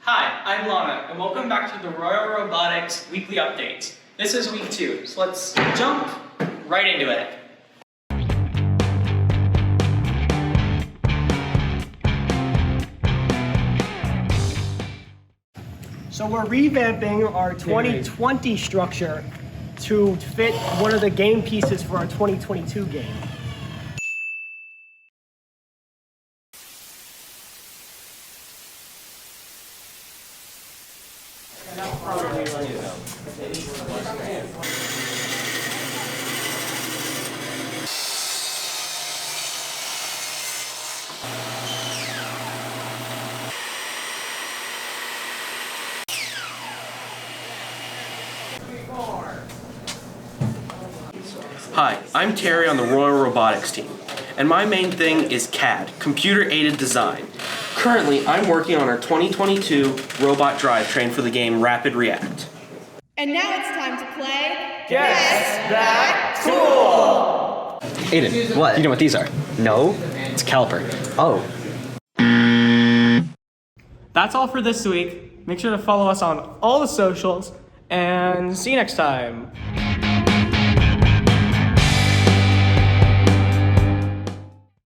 Hi, I'm Lana, and welcome back to the Royal Robotics Weekly Updates. This is week 2, so let's jump right into it. So we're revamping our 2020 structure to fit one of the game pieces for our 2022 game. Hi, I'm Terry on the Royal Robotics team, and my main thing is CAD, Computer-Aided Design. Currently, I'm working on our 2022 robot drivetrain for the game Rapid React. And now it's time to play Guess That Tool! Aiden, what? You know what these are? No? It's a caliper. Oh. That's all for this week. Make sure to follow us on all the socials, and see you next time.